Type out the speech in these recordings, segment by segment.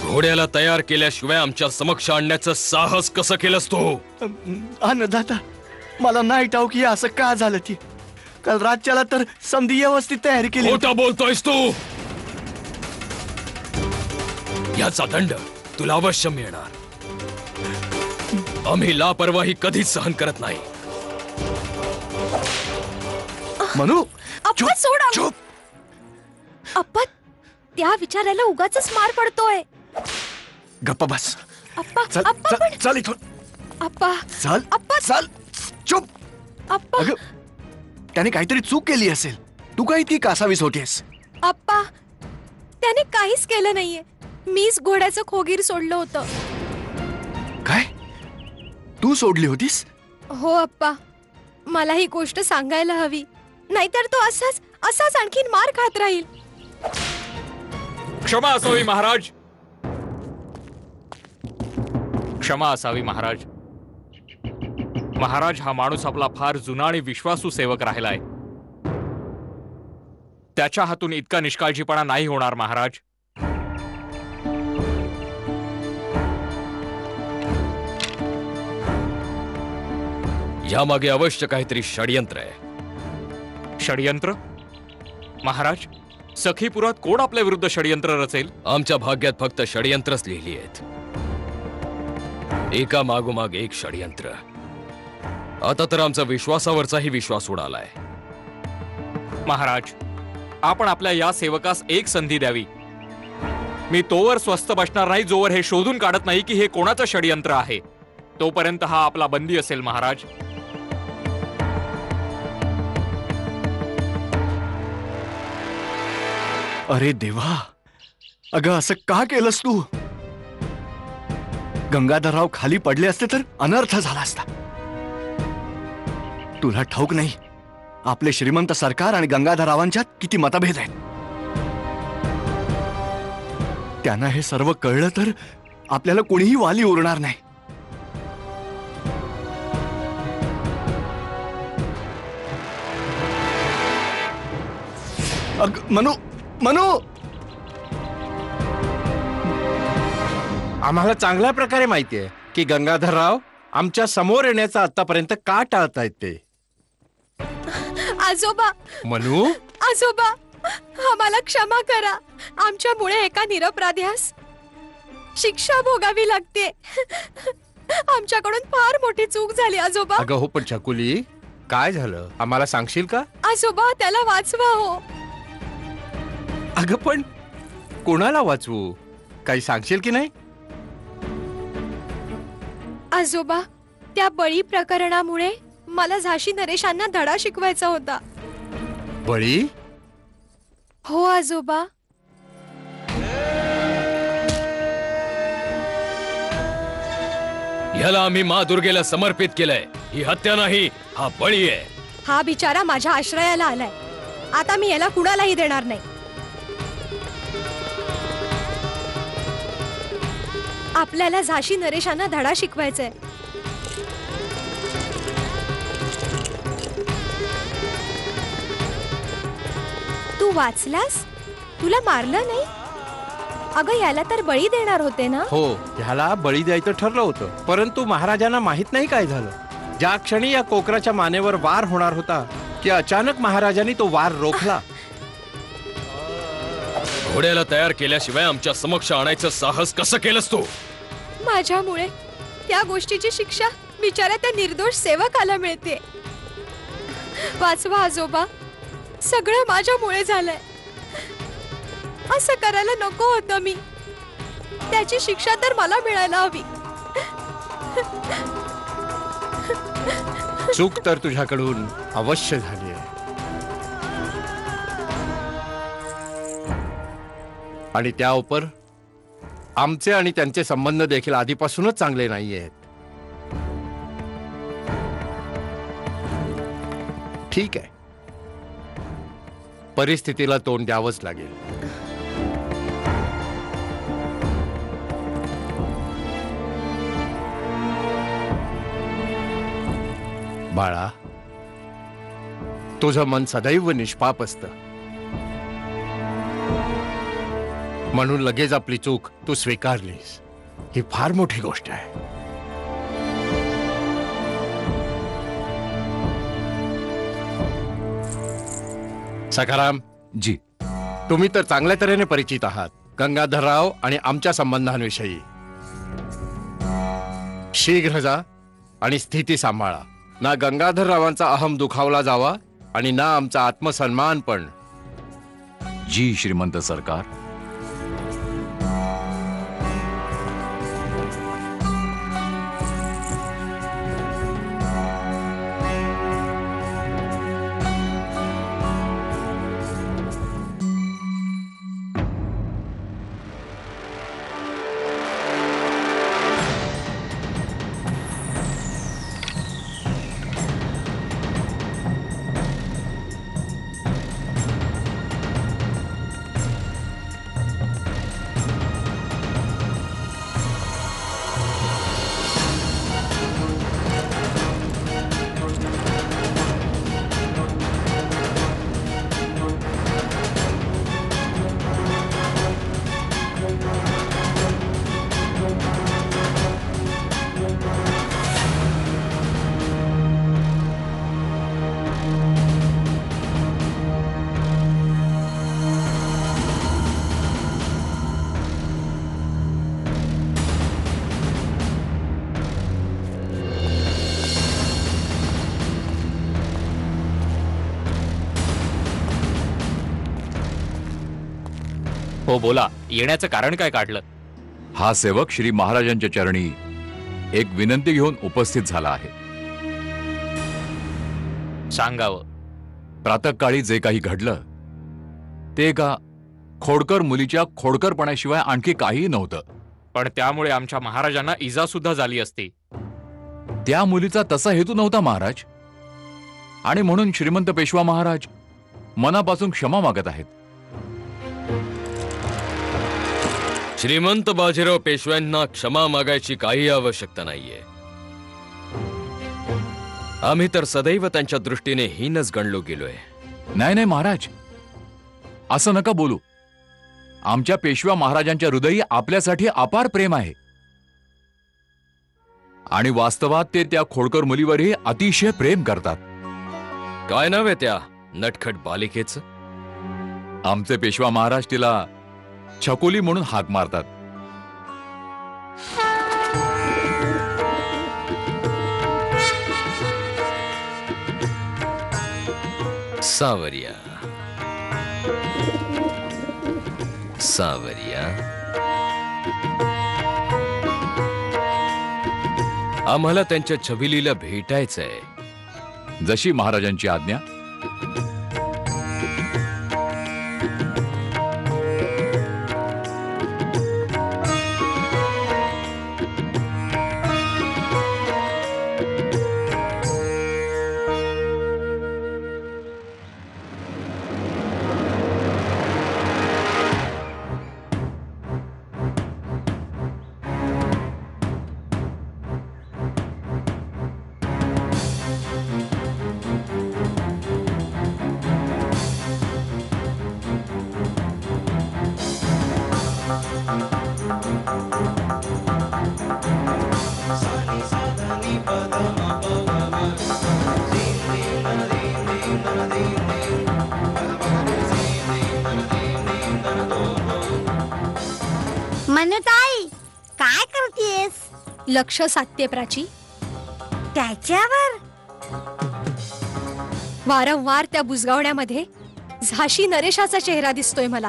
घोड्याला तयार केल्याशिवाय आमच्या समक्ष आणण्याचं साहस कसं केलंस तू? अन्नदाता, मला नाही ठाऊक की असं का झालं ती. काल रातच्याला तर समधी व्यवस्थित तयारी केली. खोटं बोलतोयस तू. याचा दंड तुला अवश्य मिळणार. आम्ही लापरवाही कधीच सहन करत नाही. मनू, अप्पा सोडा. चुप. अप्पा, त्या विचारायला उगाचच मार पडतोय. गप्पा बस. अप्पा, चल अप्पा चल पण. चल इथून. अप्पा, चल अप्पा. चल. चुप. अप्पा, अगं, त्याने काहीतरी चूक केली असेल. तू काय ती कासावीस होतीस? अप्पा, त्याने काहीच केलं नाहीये. मीच घोड्याचं खोगीर सोडलं होतं. काय? तू सोडली होतीस? हो अप्पा, मला ही गोष्ट सांगायला हवी, नाहीतर तो असाच आणखीन मार खात राहील. क्षमा असावी महाराज. क्षमा असावी महाराज. महाराज, हा माणूस आपला फार जुना आणि विश्वासू सेवक राहिलाय. त्याच्या हातून इतका निष्काळजीपणा नाही होणार महाराज. यामागे अवश्य काहीतरी षड्यंत्र आहे. षड्यंत्र? महाराज, सखीपुरात कोण आपल्या विरुद्ध षड्यंत्र रचेल? आमच्या भाग्यात फक्त षड्यंत्रच लिहिली आहेत. एका मागोमाग एक षड्यंत्र. आता तर आमचा विश्वासावरचाही विश्वास उडालाय. महाराज, आपण आपल्या या सेवकास एक संधी द्यावी. मी तोवर स्वस्थ बसणार नाही जोवर हे शोधून काढत नाही की हे कोणाचं षड्यंत्र आहे. तोपर्यंत हा आपला बंदी असेल महाराज. अरे देवा, अगं असं का केलंस तू? गंगाधरराव खाली पडले असते तर अनर्थ झाला असता. तुला ठाऊक नाही, आपले श्रीमंत सरकार आणि गंगाधररावांच्यात किती मतभेद आहेत. त्यांना हे सर्व कळलं तर आपल्याला कोणीही वाली उरणार नाही. मनू, मनू, आम्हाला चांगल्या प्रकारे माहिती आहे की गंगाधरराव आमच्या समोर येण्याचा आतापर्यंत का टाळतायत ते. आजोबा, मनू, आजोबा, आम्हाला क्षमा करा. आमच्यामुळे एका निरपराध्यास शिक्षा भोगावी लागते. आमच्याकडून फार मोठी चूक झाली आजोबा. अगं हो, पण छकुली, काय झालं आम्हाला सांगशील का? आजोबा, त्याला वाचवा हो. अगं पण कोणाला वाचवू, काही सांगशील की नाही? आजोबा, त्या बळी प्रकरणामुळे मला झाशी नरेशांना धडा शिकवायचा होता. बळी? हो आजोबा. ह्याला आम्ही माँ दुर्गेला समर्पित केलंय. ही हत्या नाही, हा बळी आहे. हा बिचारा माझ्या आश्रयाला आलाय. आता मी याला कुणालाही देणार नाही. आपल्याला झाशी नरेशांना धडा शिकवायचाय. तू वाचलास? तुला मारलं नाही? अगं, याला तर बळी देणार होते ना? हो, ह्याला बळी द्यायचं ठरलं होतं, परंतु महाराजांना माहित नाही काय झालं. ज्या क्षणी या कोकराच्या मानेवर वार होणार होता की अचानक महाराजांनी तो वार रोखला. घोड्याला तयार केल्याशिवाय आमच्या समक्ष आणायचं साहस कसं केलंस तू? माझ्यामुळे त्या गोष्टीची शिक्षा बिचाऱ्या त्या निर्दोष सेवकाला मिळते. वाचवा आजोबा, सगळं माझ्यामुळे झालंय. असं करायला नको होतं मी. त्याची शिक्षा तर मला मिळायला हवी. चूक तर तुझ्याकडून अवश्य झाली आहे, आणि त्या उपर आमचे आणि त्यांचे संबंध देखील आधीपासूनच चांगले नाही आहेत. ठीक आहे, परिस्थितीला तोंड द्यावंच लागेल. बाळा, तुझं मन सदैव निष्पाप असतं, म्हणून लगेच आपली चूक तू स्वीकारलीस, ही फार मोठी गोष्ट आहे. सखाराम जी. तुम्ही तर चांगल्या तऱ्हेने परिचित आहात गंगाधरराव आणि आमच्या संबंधांविषयी. शीघ्र जा आणि स्थिती सांभाळा. ना गंगाधररावांचा अहम दुखावला जावा आणि ना आमचा आत्मसन्मान पण. जी श्रीमंत सरकार. हो बोला, येण्याचं कारण काय काढलं? हा सेवक श्री महाराजांच्या चरणी एक विनंती घेऊन उपस्थित झाला आहे. सांगावं. प्रातःकाळी जे काही घडलं ते एका खोडकर मुलीच्या खोडकरपणाशिवाय आणखी काहीही नव्हतं. पण त्यामुळे आमच्या महाराजांना इजा सुद्धा झाली असती. त्या मुलीचा तसा हेतू नव्हता महाराज, आणि म्हणून श्रीमंत पेशवा महाराज मनापासून क्षमा मागत आहेत. श्रीमंत बाजीराव पेशव्यांना क्षमा मागायची काही आवश्यकता नाहीये. आम्ही तर सदैव त्यांच्या दृष्टीने हीनच गणलो गेलोय. नाही नाही महाराज, असं नका बोलू. आमच्या पेशवा महाराजांच्या हृदयी आपल्यासाठी अपार प्रेम आहे, आणि वास्तवात ते त्या खोडकर मुलीवरही अतिशय प्रेम करतात. काय नाव आहे त्या नटखट बालिकेचं? आमचे पेशवा महाराज तिला छकुली म्हणून हाक मारतात. सावरिया, सावरिया, आम्हाला त्यांच्या छबिलीला भेटायचंय. जशी महाराजांची आज्ञा. मनताई, काय करतेस? लक्ष साधते प्राची. त्याच्यावर वारंवार त्या बुजगावण्यामध्ये झाशी नरेशाचा चेहरा दिसतोय मला.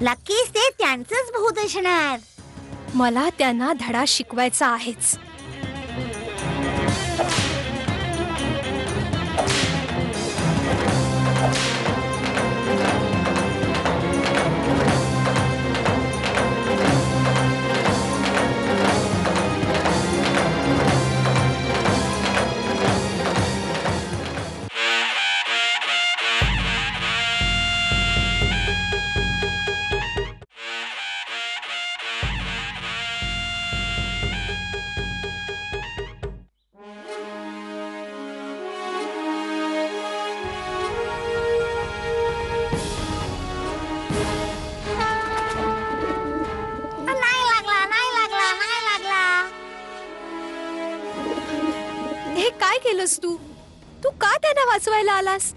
नक्कीच ते त्यांचंच भूत असणार. मला त्यांना धडा शिकवायचा आहेच. हे काय केलंस तू? तू का त्यांना वाचवायला आलास?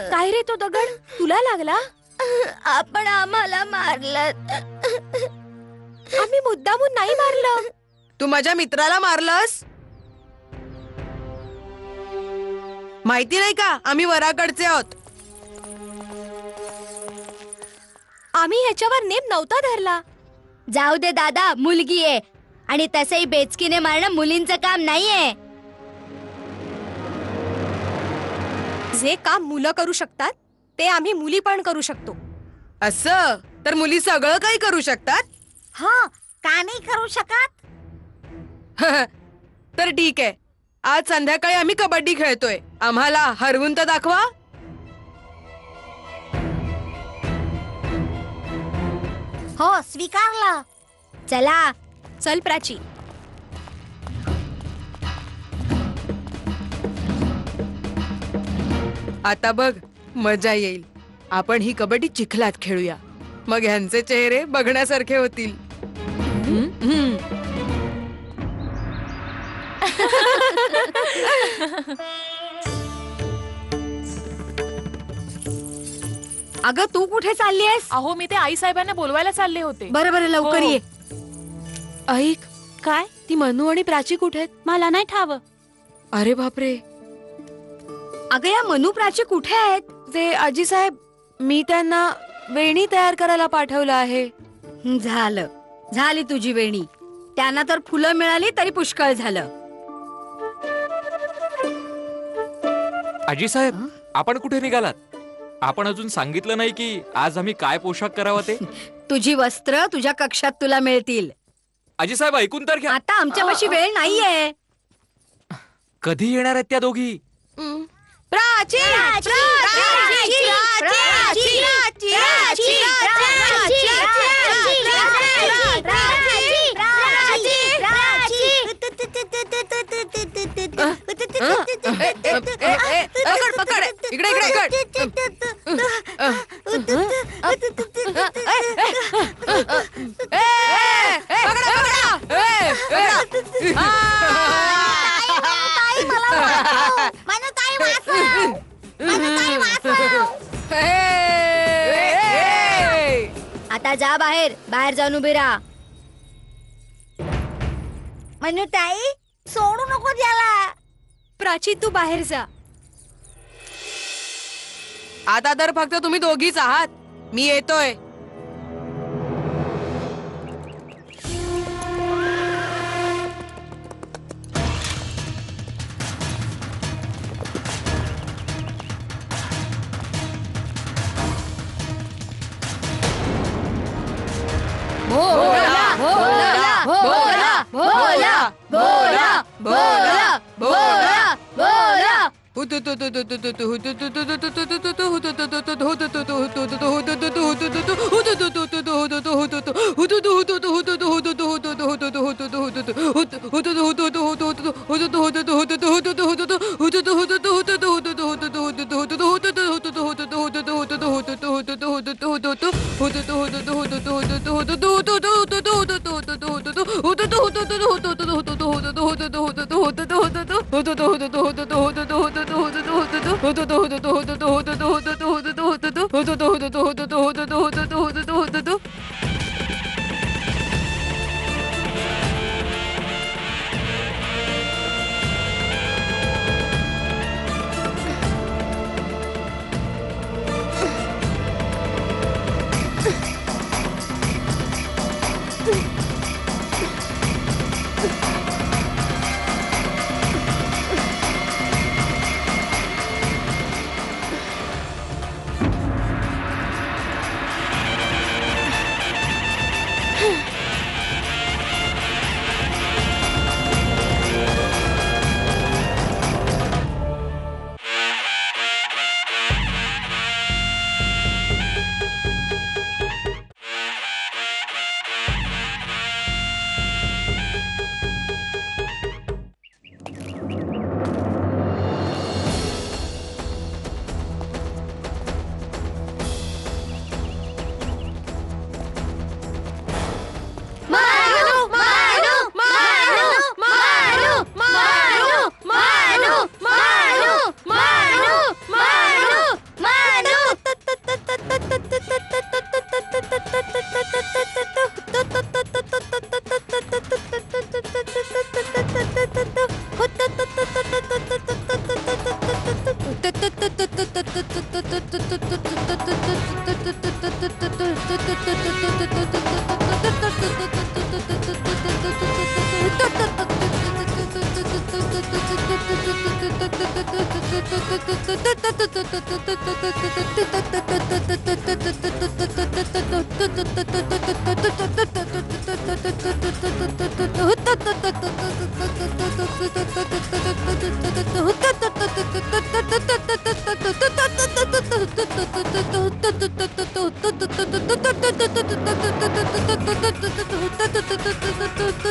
काय रे तो दगड तुला लागला? आपण आम्हाला मारलं. आम्ही मुद्दामून नाही मारलं. तू माझ्या मित्राला मारलंस? माहिती नाही का आम्ही वराकडचे आहोत. आम्ही ह्याच्यावर नेम नव्हता धरला. जाऊ दे दादा, मुलगी आहे आणि तसंही बेचकीने मारणं मुलींचं काम नाहीये. जे काम मुलं करू शकतात ते आम्ही मुली पण करू शकतो. असं तर मुली सगळं काही करू शकतात. हो, का नाही करू शकत? तर ठीक आहे, आज संध्याकाळी आम्ही कबड्डी खेळतोय. आम्हाला हरवून तर दाखवा. हो, स्वीकारलं. चला. चल प्राची. आता बघ, मजा येईल. आपण ही कबड्डी चिखलात खेळूया. मग ह्यांचे चेहरे बघण्यासारखे होतील. अगं तू कुठे चालली आहेस? अहो मी ते आई साहेबांना बोलवायला चालले होते. बरं बरं, लवकर हो. ये. ऐक, काय? ती मनू आणि प्राची कुठे आहेत? मला नाही ठाव. अरे बापरे. अगं या मनू प्राची कुठे आहेत? ते आजी साहेब, मी त्यांना वेणी तयार करायला पाठवलं आहे. झालं, झाली तुझी वेणी. त्यांना तर फुलं मिळाली तरी पुष्कळ झालं. आजी साहेब, आपण कुठे निघालात? आपण अजून सांगितलं नाही की आज आम्ही काय पोशाख करावा ते. तुझी वस्त्र तुझ्या कक्षात तुला मिळतील. आजी साहेब, ऐकून तर घ्या. आता आमच्यापाशी वेळ नाहीये. कधी येणार आहेत त्या दोघी? प्राची! पकड पकड, इकडे इकडे आता जा बाहेर, बाहेर जाऊन उभी राहा. मनूताई, सोडू नको त्याला. प्राची तू बाहेर जा. आता तर फक्त तुम्ही दोघीच आहात. मी येतोय. भोला भोला भोला भोला भोला भोला भोला भोला. Thank you.